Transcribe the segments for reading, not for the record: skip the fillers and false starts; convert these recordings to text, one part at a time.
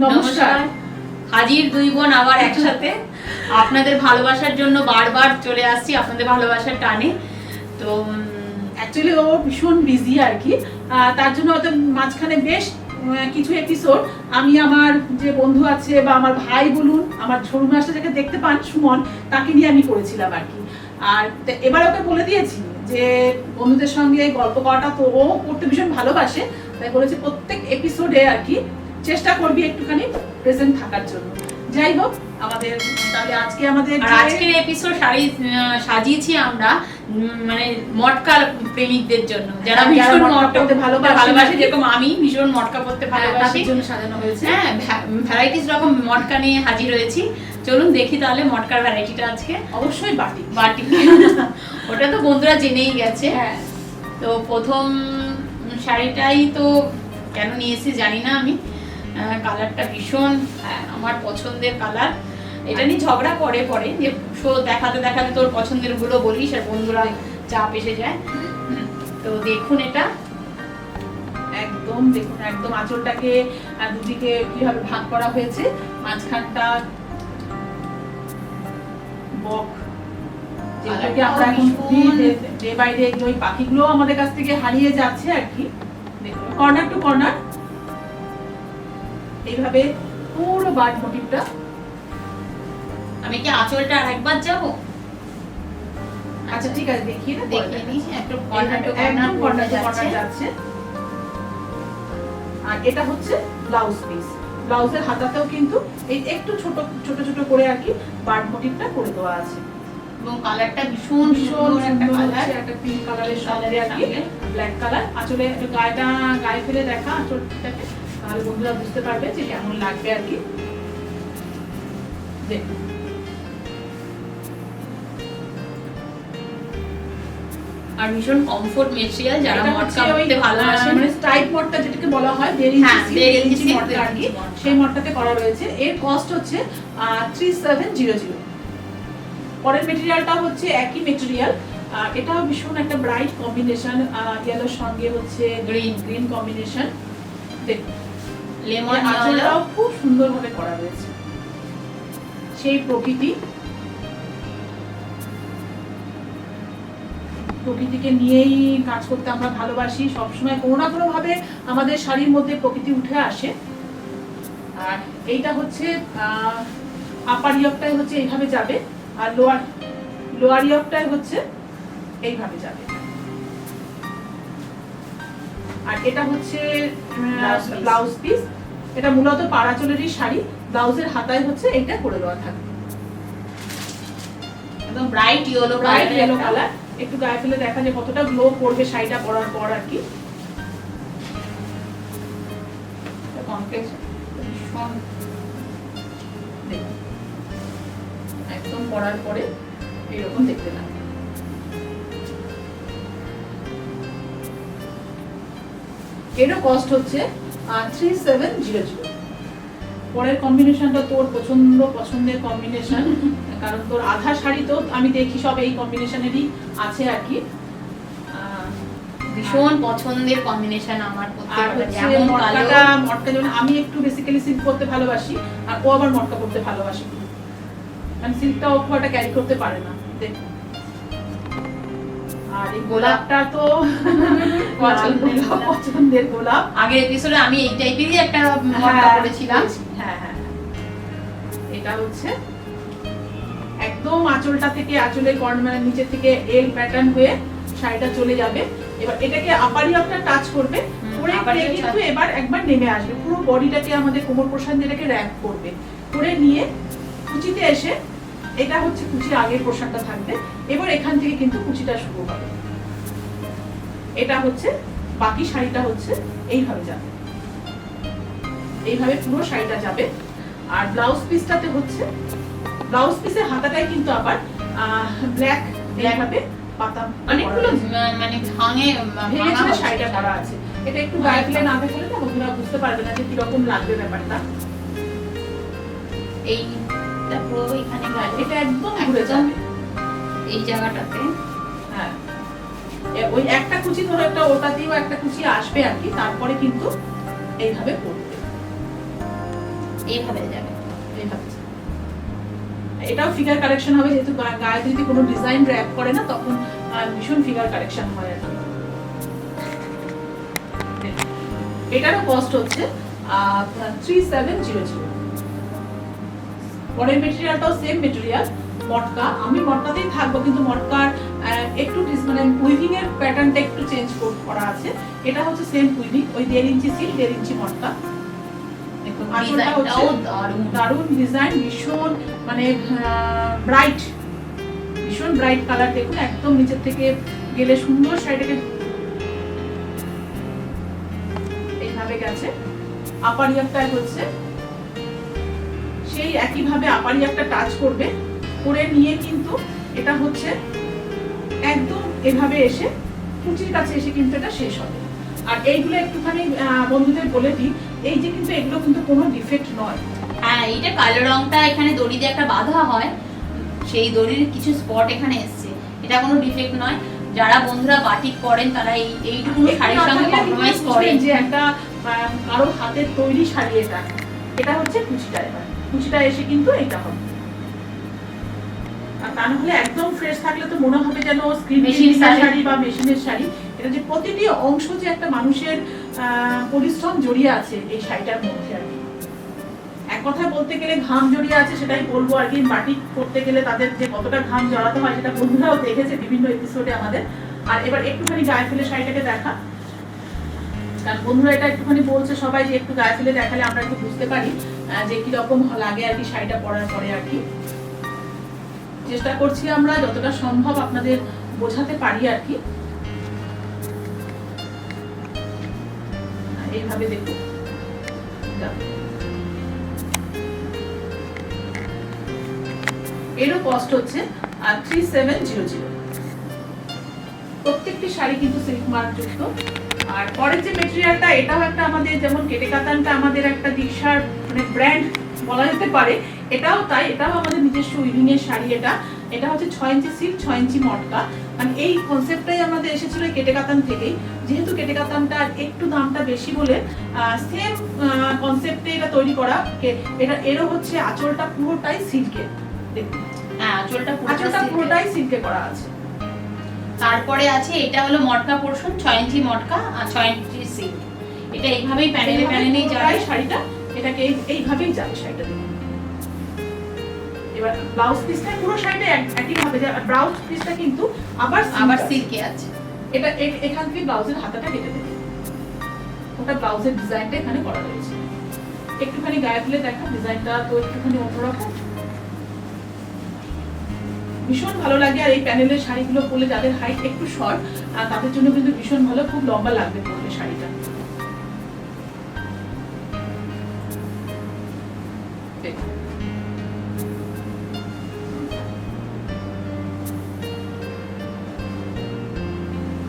নমস্কার। হাজির দুই বোন আবার একসাথে আপনাদের ভালোবাসার জন্য বারবার চলে আসছি, আপনাদের ভালোবাসার টানে। তো অ্যাকচুয়ালি ও ভীষণ বিজি আর কি, তার জন্য হয়তো মাঝখানে বেশ কিছু এপিসোড আমি আমার যে বন্ধু আছে বা আমার ভাই বলুন, আমার ঝরু মাসটা যাকে দেখতে পান সুমন, তাকে নিয়ে আমি করেছিলাম আর কি। আর এবার ওকে বলে দিয়েছি যে বন্ধুদের সঙ্গে গল্প করাটা তো ও করতে ভীষণ ভালোবাসে, তাই বলেছি প্রত্যেক এপিসোডে আর কি চেষ্টা করবি একটুখানি প্রেজেন্ট থাকার জন্য। যাই হোক, আমাদের তাহলে আজকে আজকের এপিসোড সাজিয়েছি আমরা মানে মটকা প্রেমিকদের জন্য, যারা ভীষণ মটকা পড়তে ভালোবাসে, যেরকম আমি ভীষণ মটকা পড়তে ভালোবাসি, জন্য সাজানো হয়েছে। হ্যাঁ, ভ্যারাইটিস রকম মটকা নিয়ে হাজির হয়েছি। চলুন দেখি তাহলে মটকার ভ্যারাইটিটা আজকে। অবশ্যই বাটি ওটা তো বন্ধুরা জেনেই গেছে। হ্যাঁ, তো প্রথম শাড়িটাই তো কেন নিয়েছি জানি না আমি, কালারটা ভীষণ আমার পছন্দের কালার। এটা নিয়ে ঝগড়া করে পরে যে শো দেখাতে দেখাতে তোর পছন্দের গুলো বলিস আর বন্ধুরা চাপ এসে যায়। তো দেখুন এটা একদম দেখুন, একদম আঁচলটাকে দুদিকে কিভাবে ভাগ করা হয়েছে, মাঝখানটা বক, যেগুলোকে আমরা এখন ডে বাই ডে ওই পাখিগুলো আমাদের কাছ থেকে হারিয়ে যাচ্ছে আর কি। দেখুন কর্নার টু কর্নার এইভাবে পুরো বার্ড মোটিভটা। আমি কি আঁচলটা আরেকবার যাব? আচ্ছা ঠিক আছে, দেখিয়ে না, দেখিয়ে নিই। একটু কর্নার টু কর্নার যাচ্ছে। আর এটা হচ্ছে ব্লাউজ পিস। ব্লাউজের হাতাতেও কিন্তু এই একটু ছোট ছোট ছোট করে আর কি বার্ড মোটিভটা করে দেওয়া আছে, এবং কালারটা ভীষণ ভীষণ একটা সুন্দর কালার, হচ্ছে, একটা পিঙ্ক কালারের সাথে আর কি ব্ল্যাক কালার। আসলে একটু গায়ে ফেলে দেখা আঁচলটাকে, তাহলে বন্ধুরা বুঝতে পারবে যে কেমন লাগবে আর কি। দেখুন আর ভীষণ কমফোর্ট মেটেরিয়াল, যারা মটকা পড়তে ভালোবাসে, মানে স্ট্রাইপ মটকা যেটাকে বলা হয়, দেড় ইঞ্চি মটকা আর কি, সেই মটকাতে করা রয়েছে। এর কস্ট হচ্ছে 3700। পরের মেটেরিয়ালটা হচ্ছে একই মেটেরিয়াল, এটাও ভীষণ একটা ব্রাইট কম্বিনেশন, ইয়েলোর সঙ্গে হচ্ছে গ্রিন কম্বিনেশন। দেখুন লেমন আঁচলটাও খুব সুন্দরভাবে করা রয়েছে, সেই প্রকৃতিকে নিয়েই কাজ করতে আমরা ভালোবাসি সবসময়। কোনো না কোনো ভাবে আমাদের শাড়ির মধ্যে প্রকৃতি উঠে আসে। আর এইটা হচ্ছে আপার ইয়কটাই হচ্ছে এইভাবে যাবে, আর লোয়ার ইয়কটাই হচ্ছে এইভাবে যাবে। আর এটা হচ্ছে ব্লাউজ পিস। এটা মূলত পাড়াচলেরই শাড়ি, ব্লাউজের হাতায় হচ্ছে এইটা করে দেওয়া থাকবে, একদম ব্রাইট ইয়েলো কালার। একটু গায়ে ফেলে দেখা যায় কতটা গ্লো করবে শাড়িটা পরার পর আর কি। একদম পরার পরে এরকম দেখতে লাগবে। এরও কস্ট হচ্ছে 3700। পরের কম্বিনেশনটা তোর পছন্দের কম্বিনেশন, কারণ তোর আধা শাড়ি তো আমি দেখি সব এই কম্বিনেশনেরই আছে আর কি। ভীষণ পছন্দের কম্বিনেশন আমার। আর হচ্ছে মটকা যেমন আমি একটু বেসিক্যালি সিল্ক করতে ভালোবাসি, আর ও আবার মটকা করতে ভালোবাসে, মানে সিল্কটা ও খুব একটা ক্যারি করতে পারে না। দেখুন, আর এই গোলাপটা তো পছন্দের গোলাপ। আগের এপিসোডে আমি এই টাইপেরই একটা মটকা করেছিলাম। হ্যাঁ, এটা হচ্ছে একদম আঁচলটা থেকে, আঁচলের কর্নার নিচে থেকে এল প্যাটার্ন হয়ে শাড়িটা চলে যাবে। এবার এটাকে আপার ইয়কটা টাচ করবে, করে কিন্তু এবার একবার নেমে আসবে, পুরো বডিটাকে আমাদের কোমর প্রসারণ যেটাকে র‍্যাপ করবে, করে নিয়ে কুচিতে এসে, এটা হচ্ছে কুচির আগের পোশাকটা থাকবে। এবার এখান থেকে কিন্তু কুচিটা শুরু হবে। এটা হচ্ছে বাকি শাড়িটা হচ্ছে এইভাবে যাবে, এইভাবে পুরো শাড়িটা যাবে। আর ব্লাউজ পিসটাতে হচ্ছে, ব্লাউজ পিসের হাতাটাই কিন্তু আবার ব্ল্যাক এইভাবে পাতা অনেকগুলো মানে ভেঙে শাড়িটা করা আছে। এটা একটু গায়ে ফেলে না দেখলে না বন্ধুরা বুঝতে পারবে না যে কিরকম লাগবে ব্যাপারটা। এইটা পুরো এখানে এটা একদম ঘুরে যাবে এই জায়গাটাতে। হ্যাঁ, ওই একটা কুচি ধরো, একটা ওটাতেও একটা কুচি আসবে আর কি, তারপরে কিন্তু এইভাবে পড়বে। এইভাবে যাবে। এইভাবে। এটাও ফিগার কারেকশন হবে, যেহেতু গায়ত্রীতে কোনো ডিজাইন র‍্যাপ করে না, তখন ভীষণ ফিগার কারেকশন হয় আর কি। এটারও কস্ট হচ্ছে 3700। পরের মেটেরিয়ালটাও সেম মেটেরিয়াল, মটকা। আমি মটকাতেই থাকবো, কিন্তু মটকার একটু মানে উইভিং এর প্যাটার্নটা একটু চেঞ্জ করা আছে। এটা হচ্ছে সেম উইভিং, ওই 1.5 ইঞ্চি সিল্ক, 1.5 ইঞ্চি মটকা। দেখুন আঁচলটা হচ্ছে দারুণ ডিজাইন, ভীষণ মানে ব্রাইট, ভীষণ ব্রাইট কালার। দেখুন একদম নিচের থেকে গেলে সুন্দর শাড়িটাকে এইভাবে গেছে। আপার ইয়ারটা হচ্ছে সেই একইভাবে আপার ইয়ারটা টাচ করবে, করে নিয়ে কিন্তু এটা হচ্ছে একদম এভাবে এসে কুচির কাছে এসে কিন্তু এটা শেষ হবে। আর এইগুলো একটুখানি বন্ধুদের বলে দিই, এই যে কিন্তু এগুলো কিন্তু কোনো ডিফেক্ট নয়। হ্যাঁ, এইটা কালো রংটা এখানে দড়ি দিয়ে একটা বাঁধা হয়, সেই দড়ির কিছু স্পট এখানে এসছে, এটা কোনো ডিফেক্ট নয়। যারা বন্ধুরা বাটিক করেন তারা এইটুকু শাড়ির সঙ্গে কম্প্রোমাইজ করেন যে একটা কারোর হাতের তৈরি শাড়ি। এটা হচ্ছে কুচিটা, এবার কুচিটা এসে কিন্তু এটা হবে। আর তা নাহলে একদম ফ্রেশ থাকলে তো মনে হবে যেন মেশিনের শাড়ি বা মেশিনের শাড়ি। এটা যে প্রতিটি অংশ যে একটা মানুষের পরিশ্রম জড়িয়ে আছে এই শাড়িটার মধ্যে আর কি। এক কথায় বলতে গেলে ঘাম জড়িয়ে আছে, সেটাই বলবো আর কি। বাটিক করতে গেলে তাদের যে কতটা ঘাম জড়াতে হয় সেটা বন্ধুরাও দেখেছে বিভিন্ন এপিসোডে আমাদের। আর এবার একটুখানি গায়ে ফেলে শাড়িটাকে দেখা, কারণ বন্ধুরা এটা একটুখানি বলছে সবাই যে একটু গায়ে ফেলে দেখালে আমরা একটু বুঝতে পারি যে কিরকম লাগে আর কি শাড়িটা পরার পরে আর কি। চেষ্টা করছি আমরা যতটা সম্ভব আপনাদের বোঝাতে পারি আর কি। এইভাবে দেখুন, এরও কস্ট হচ্ছে 3700। প্রত্যেকটি শাড়ি কিন্তু সিল্ক মার্ক যুক্ত। আর পরের যে মেটেরিয়ালটা, এটাও একটা আমাদের যেমন কেটে কাতানটা আমাদের একটা দীক্ষার মানে ব্র্যান্ড বলা যেতে পারে, এটাও তাই। এটাও আমাদের নিজস্ব উইভিং এর শাড়ি। এটা হচ্ছে 6 ইঞ্চি সিল্ক, 6 ইঞ্চি মটকা। মানে এই কনসেপ্টটাই আমাদের এসেছিল কেটে কাতান থেকেই। যেহেতু কেটে কাতানটা একটু দামটা বেশি বলে সেম কনসেপ্টে এটা তৈরি করা। এরও হচ্ছে আঁচলটা পুরোটাই সিল্কের। দেখুন হ্যাঁ, আঁচলটা পুরোটাই সিল্কে করা আছে। তারপরে আছে এটা হলো মটকা পোরশন, 6 ইঞ্চি মটকা আর 6 ইঞ্চি সিল্ক। এটা এইভাবেই প্যানেলেই যাবে শাড়িটা, এটাকে এইভাবেই যাবে শাড়িটা। দেখুন এবার ব্লাউজ পিসটা পুরো শাড়িটা একই ভাবে যায়। আর ব্লাউজ পিসটা কিন্তু আবার সিল্কে আছে। এটা এখান থেকে ব্লাউজের হাতাটা কেটে দেবে, ওটা ব্লাউজের ডিজাইনটা এখানে করা রয়েছে। একটুখানি গায়ে ফেলে দেখা, ডিজাইনটা তো একটুখানি অন্যরকম, ভীষণ ভালো লাগে। আর এই প্যানেলের শাড়িগুলো পরলে যাদের হাইট একটু শর্ট তাদের জন্য কিন্তু ভীষণ ভালো, খুব লম্বা লাগবে পরলে শাড়িটা।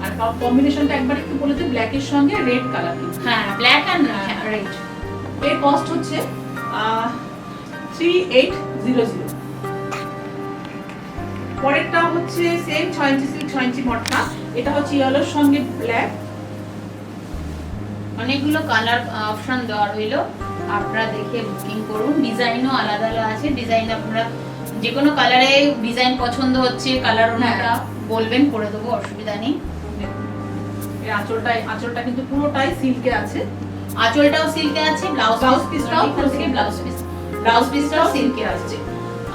আর কম্বিনেশনটা একবার একটু বলে দিই, ব্ল্যাক এর সঙ্গে রেড কালার। হ্যাঁ, ব্ল্যাক আর রেড। এর কস্ট হচ্ছে 3800। পরেরটা হচ্ছে সেম 6 ইঞ্চি সিল্ক, 6 ইঞ্চি মটকা। এটা হচ্ছে ইয়েলোর সঙ্গে ব্ল্যাক। অনেকগুলো কালার অপশন দেওয়া রইলো, আপনারা দেখে বুকিং করুন। ডিজাইনও আলাদা আলাদা আছে, ডিজাইন আপনারা যে কোনো কালারে ডিজাইন পছন্দ হচ্ছে কালার ওনাটা বলবেন, করে দেবো, অসুবিধা নেই। এই আঁচলটা কিন্তু পুরোটাই সিল্কে আছে। আঁচলটাও সিল্কে আছে, ব্লাউজ পিসটাও ব্লাউজ পিসটাও সিল্কে আছে।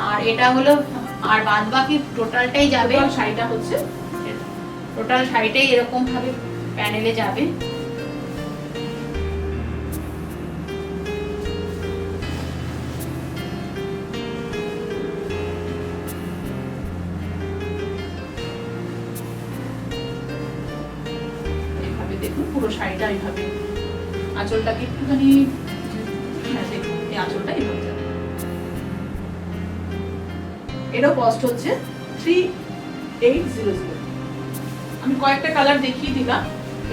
আর এটা হলো, আর বাদ বাকি টোটালটাই যাবে। শাড়িটা হচ্ছে টোটাল শাড়িটাই এরকম ভাবে প্যানেলে যাবে। এইভাবে দেখুন পুরো শাড়িটা এইভাবে, আঁচলটাকে একটুখানি দেখুন, এই আঁচলটা এইভাবে যাবে। এরও কস্ট হচ্ছে 3800। আমি কয়েকটা কালার দেখিয়ে দিলাম।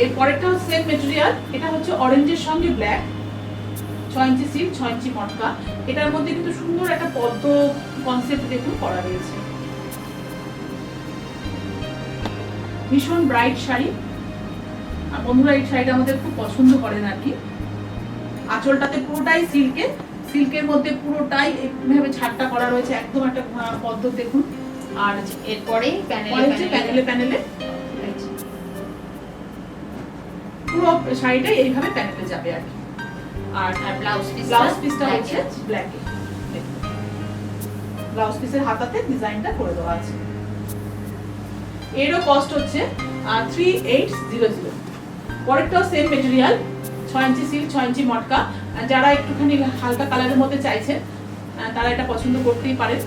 এর পরেরটা সেম মেটেরিয়াল, এটা হচ্ছে অরেঞ্জের সঙ্গে ব্ল্যাক, 6 ইঞ্চি সিল্ক, 6 ইঞ্চি মটকা। এটার মধ্যে কিন্তু সুন্দর একটা পদ্ম কনসেপ্ট দেখুন করা রয়েছে। ভীষণ ব্রাইট শাড়ি। বন্ধুরা এই শাড়িটা আমাদের খুব পছন্দ করেন আর কি। আঁচলটাতে পুরোটাই সিল্কে সিল্কের মধ্যে পুরোটাই এইভাবে ছাড়টা করা রয়েছে, একদম একটা পদ্ধতি দেখুন। আর এরপরেই প্যানেলে প্যানেলে পুরো শাড়িটাই এইভাবে প্যানেলে যাবে আর কি। আর ব্লাউজ পিসটা হচ্ছে ব্ল্যাকে, ব্লাউজ পিসের হাতাতে ডিজাইনটা করে দেওয়া আছে। এরও কস্ট হচ্ছে 3800। পরেরটাও সেম মেটেরিয়াল, 6 ইঞ্চি সিল্ক 6 ইঞ্চি মটকা। যারা একটুখানি হালকা কালারের মধ্যে চাইছেন তারা এটা পছন্দ করতেই পারেন।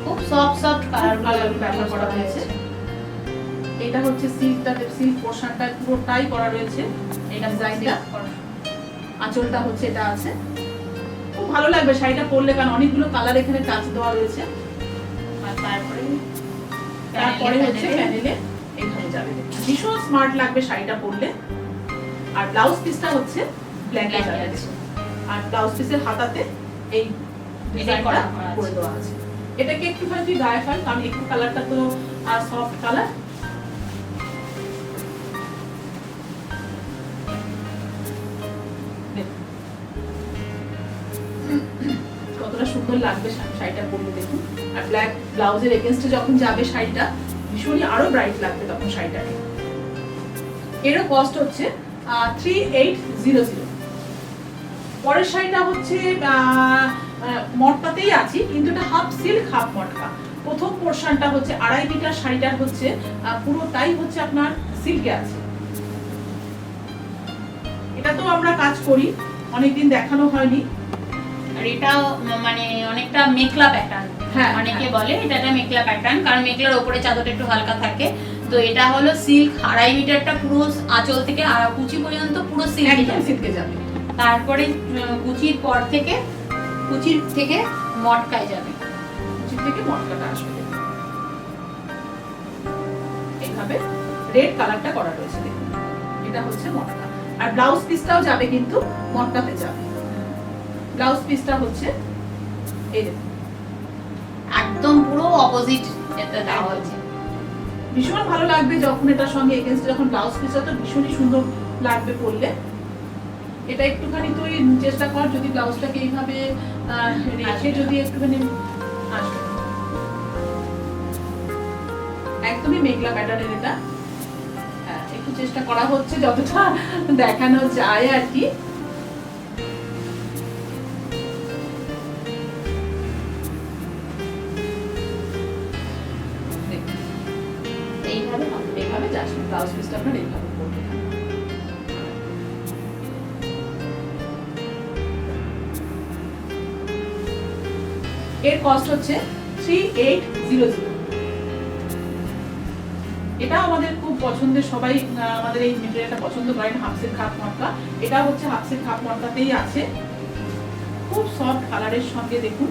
খুব সফট কালার ব্যবহার করা হয়েছে। এটা হচ্ছে সিল্কটাতে, সিল্ক পোর্শনটা পুরোটাই করা রয়েছে এই ডিজাইনটা। আঁচলটা হচ্ছে এটা আছে, খুব ভালো লাগবে শাড়িটা পরলে, কারণ অনেকগুলো কালার এখানে টাচ দেওয়া রয়েছে। আর তারপরে হচ্ছে প্যানেলে এইভাবে যাবে, ভীষণ স্মার্ট লাগবে শাড়িটা পরলে। আর ব্লাউজ পিসটা হচ্ছে ব্ল্যাকে যাবে, আর ব্লাউজ পিসের হাতাতে এই ডিজাইনটা করে দেওয়া আছে। এটাকে একটুখানি তুই গায়ে ফেল, কারণ একটু কালারটা তো আর সফট কালার। কতটা সুন্দর লাগবে শাড়িটা পরলে দেখুন। আর ব্ল্যাক ব্লাউজের এগেইনস্টে যখন যাবে শাড়িটা, ভীষণই আরো ব্রাইট লাগবে তখন শাড়িটাকে। এরও কস্ট হচ্ছে 3800। পরের শাড়িটা হচ্ছে মটকাতেই আছে, কিন্তু এটা হাফ সিল্ক হাফ মটকা। প্রথম পোরশনটা হচ্ছে 2.5 মিটার, শাড়িটার হচ্ছে পুরোটাই হচ্ছে আপনার সিল্কে আছে। এটা তো আমরা কাজ করি, অনেকদিন দেখানো হয়নি। আর এটা মানে অনেকটা মেখলা প্যাটার্ন, হ্যাঁ অনেকে বলে এটা একটা মেখলা প্যাটার্ন, কারণ মেখলার উপরে চাদরটা একটু হালকা থাকে। তো এটা হলো সিল্ক 2.5 মিটারটা পুরো আঁচল থেকে কুচি পর্যন্ত পুরো সিল্কে যাবে। তারপরে কুচির পর থেকে কুচির থেকে মটকায় যাবে, কুচির থেকে মটকাটা আসবে। এইভাবে রেড কালারটা করা রয়েছে দেখুন, এটা হচ্ছে মটকা। আর ব্লাউজ পিসটাও যাবে কিন্তু মটকাতে যাবে। ব্লাউজ পিসটা হচ্ছে এই দেখুন, একদম পুরো অপোজিট এটা দেওয়া হয়েছে। ভীষণ ভালো লাগবে যখন এটার সঙ্গে এগেইনস্ট যখন ব্লাউজ পিসটা, তো ভীষণই সুন্দর লাগবে পরলে। এটা একটুখানি তুই চেষ্টা কর, যদি ব্লাউজটাকে এইভাবে রেখে যদি একটুখানি আসবে, একদমই মেঘলা প্যাটার্নের এটা। একটু চেষ্টা করা হচ্ছে যতটা দেখানো যায় আর কি। এইভাবে যাচ্ছে ব্লাউজ পিসটা আপনার এইভাবে পরবে। এর কস্ট হচ্ছে 3800। এটা আমাদের খুব পছন্দের, সবাই আমাদের এই মেটেরিয়ালটা পছন্দ করেন, হাফ সিল্ক হাফ মটকা। এটা হচ্ছে হাফ সিল্ক হাফ মটকাতেই আছে, খুব সফট কালারের সঙ্গে দেখুন।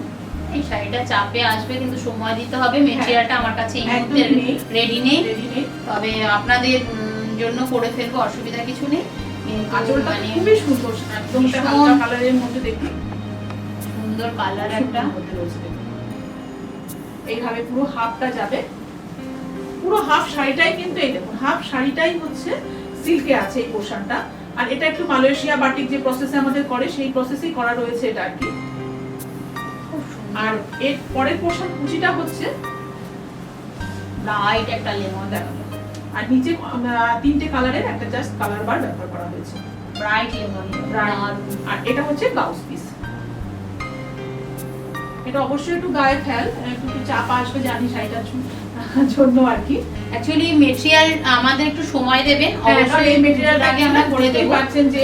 এই শাড়িটা চাপে আসবে, কিন্তু সময় দিতে হবে। মেটেরিয়ালটা আমার কাছে এই মুহূর্তে রেডি নেই, তবে আপনাদের জন্য করে ফেলবো, অসুবিধা কিছু নেই। আঁচলটা খুবই সুন্দর, একদম হালকা কালারের মধ্যে দেখুন, সুন্দর কালার একটা মধ্যে রয়েছে। এইভাবে পুরো হাফটা যাবে, পুরো হাফ শাড়িটাই কিন্তু এই দেখুন, হাফ শাড়িটাই হচ্ছে সিল্কে আছে এই পোর্শনটা। আর এটা একটু মালয়েশিয়া বাটিক যে প্রসেসে আমাদের করে, সেই প্রসেসেই করা রয়েছে এটা আর কি। আর এর পরের পোর্শন কুচিটা হচ্ছে ব্রাইট একটা লেমন দেখাবো, আর নিচে 3টে কালারের একটা জাস্ট কালার বার ব্যবহার করা হয়েছে, ব্রাইট লেমন। আর এটা হচ্ছে ব্লাউজ পিস। এটা অবশ্যই একটু গায়ে ফেল, একটু চাপ আসবে জানি শাড়িটার জন্য আর কি। অ্যাকচুয়ালি মেটেরিয়াল আমাদের একটু সময় দেবেন, অবশ্যই এই মেটেরিয়ালটাকে আমরা করে দেব। পাচ্ছেন যে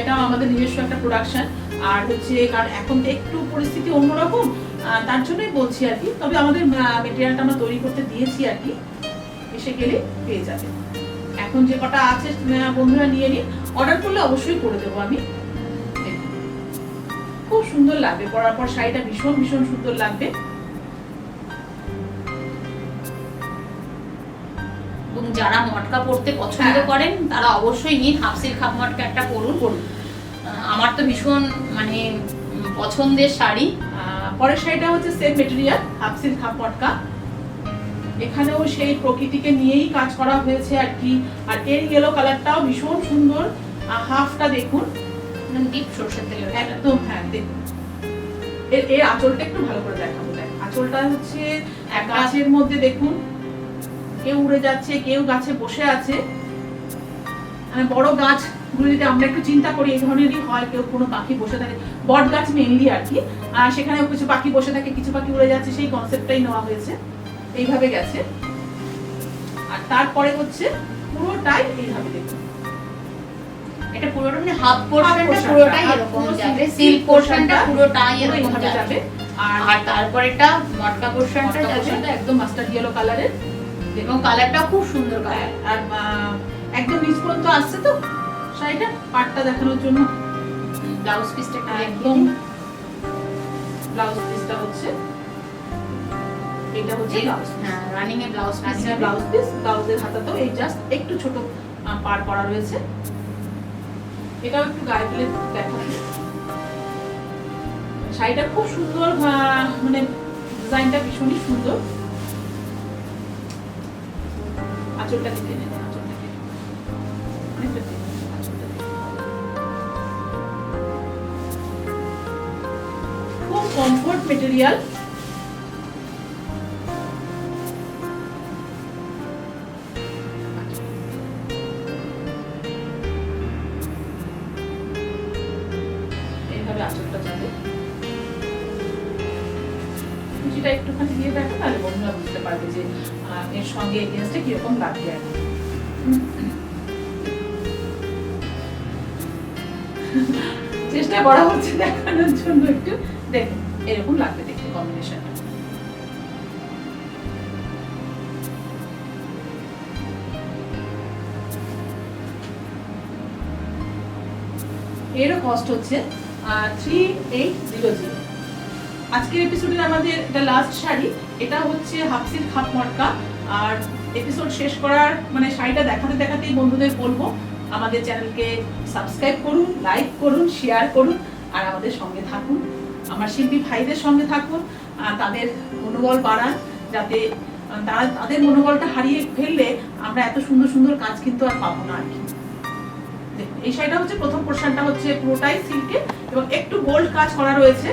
এটা আমাদের নিজস্ব একটা প্রোডাকশন, আর হচ্ছে কারণ এখন তো একটু পরিস্থিতি অন্যরকম, তার জন্যই বলছি আর কি। তবে আমাদের মেটেরিয়ালটা আমরা তৈরি করতে দিয়েছি আর কি, এসে গেলে পেয়ে যাবে। এখন যে কটা আছে বন্ধুরা নিয়ে নিন, অর্ডার করলে অবশ্যই করে দেবো আমি। খুব সুন্দর লাগবে পরার পর, শাড়িটা ভীষণ ভীষণ সুন্দর লাগবে। এবং যারা মটকা পরতে পছন্দ করেন তারা অবশ্যই নিন, হাফ সিল্ক হাফ মটকা একটা পরুন। আমার তো ভীষণ মানে পছন্দের শাড়ি। পরের শাড়িটা হচ্ছে same material, half silk half মটকা। এখানেও সেই প্রকৃতিকে নিয়েই কাজ করা হয়েছে আর কি। আর এর ইয়েলো কালারটাও ভীষণ সুন্দর, হাফটা দেখুন ডিপ সরষের তেল একদম। হ্যাঁ দেখুন, এর আঁচলটা একটু ভালো করে দেখাবো। দেখ আঁচলটা হচ্ছে এক গাছের মধ্যে দেখুন, কেউ উড়ে যাচ্ছে, কেউ গাছে বসে আছে। মানে বড় গাছগুলো যদি আমরা একটু চিন্তা করি, এই ধরনেরই হয়, কেউ কোনো পাখি বসে থাকে, বট গাছ মেইনলি আর কি, সেখানেও কিছু পাখি বসে থাকে, কিছু পাখি উড়ে যাচ্ছে, সেই কনসেপ্টটাই নেওয়া হয়েছে, এইভাবে গেছে। আর তারপরে হচ্ছে পুরোটাই এইভাবে দেখুন, এটা পুরোটা মানে হাফ পোরশনটা পুরোটাই এরকম যাবে, সিল্ক পোরশনটা পুরোটাই এরকম যাবে। আর তারপরেটা মটকা পোরশনটা যাবে একদম মাস্টার্ড ইয়েলো কালারের, এবং কালারটা খুব সুন্দর কালার। আর একদম নিচ পর্যন্ত আসছে তো শাড়িটা, পাটটা দেখানোর জন্য। ব্লাউজ পিসটা একদম ব্লাউজ পিসটা হচ্ছে, এটা হচ্ছে ব্লাউজ, হ্যাঁ রানিং এ ব্লাউজ পিস, ব্লাউজ পিস। ব্লাউজের হাতাতেও এই জাস্ট একটু ছোট পার করা রয়েছে। এটাও একটু গায়ে ফেলে দেখাচ্ছি। শাড়িটা খুব সুন্দর, মানে ডিজাইনটা ভীষণই সুন্দর। আঁচলটা কেটে নেবেন, আঁচলটা কেটে অনেকটা কেটে নেবেন, আঁচলটা কেটে। খুব কমফোর্ট মেটেরিয়াল। এইভাবে আঁচলটা যাবে। কুচিটা একটুখানি দিয়ে দেখো, তাহলে বন্ধুরা বুঝতে পারবে যে এর সঙ্গে এগেন্সটে কিরকম লাগবে আর কি। চেষ্টা করা হচ্ছে দেখানোর জন্য, একটু দেখুন এরকম লাগবে দেখতে কম্বিনেশনটা। এরও কস্ট হচ্ছে 3800। আজকের এপিসোডের আমাদের এটা লাস্ট শাড়ি, এটা হচ্ছে হাফ সিল্ক হাফ মটকা। আর এপিসোড শেষ করার মানে শাড়িটা দেখাতে দেখাতেই বন্ধুদের বলবো, আমাদের চ্যানেলকে সাবস্ক্রাইব করুন, লাইক করুন, শেয়ার করুন, আর আমাদের সঙ্গে থাকুন, আমার শিল্পী ভাইদের সঙ্গে থাকুন, তাদের মনোবল বাড়ান, যাতে তারা তাদের মনোবলটা হারিয়ে ফেললে আমরা এত সুন্দর সুন্দর কাজ কিন্তু আর পাবো না আর কি। দেখুন এই শাড়িটা হচ্ছে প্রথম পোরশনটা হচ্ছে পুরোটাই সিল্কে এবং একটু গোল্ড কাজ করা রয়েছে,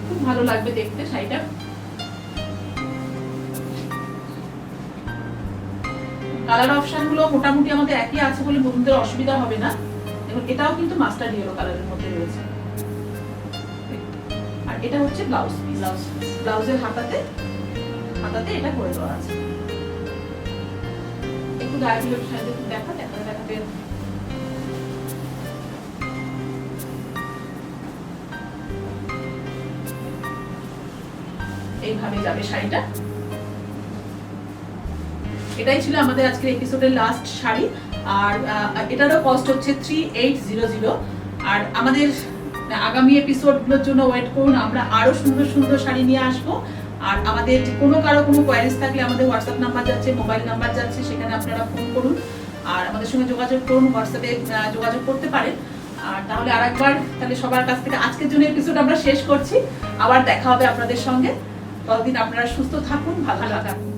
খুব ভালো লাগবে দেখতে শাড়িটা। কালার অপশন গুলো মোটামুটি আমাদের একই আছে বলে বন্ধুদের অসুবিধা হবে না। এবং এটাও কিন্তু মাস্টার্ড ইয়েলো কালারের মধ্যে রয়েছে। আর এটা হচ্ছে ব্লাউজ পিস, ব্লাউজের হাতাতে এটা করে দেওয়া আছে। একটু গায়েগুলো দেখাতে এইভাবে যাবে শাড়িটা। এটাই ছিল আমাদের আজকের এপিসোডের লাস্ট শাড়ি। আর এটারও কস্ট হচ্ছে 3800। আর আমাদের আগামী এপিসোডগুলোর জন্য ওয়েট করুন, আমরা আরো সুন্দর সুন্দর শাড়ি নিয়ে আসবো। আর আমাদের কারো কোনো কোয়ারিজ থাকলে আমাদের হোয়াটসঅ্যাপ নাম্বার যাচ্ছে, মোবাইল নাম্বার যাচ্ছে, সেখানে আপনারা ফোন করুন আর আমাদের সঙ্গে যোগাযোগ করুন, হোয়াটসঅ্যাপে যোগাযোগ করতে পারেন। আর তাহলে আরেকবার তাহলে সবার কাছ থেকে আজকের জন্য এপিসোড আমরা শেষ করছি। আবার দেখা হবে আপনাদের সঙ্গে। ততদিন আপনারা সুস্থ থাকুন, ভালো থাকুন।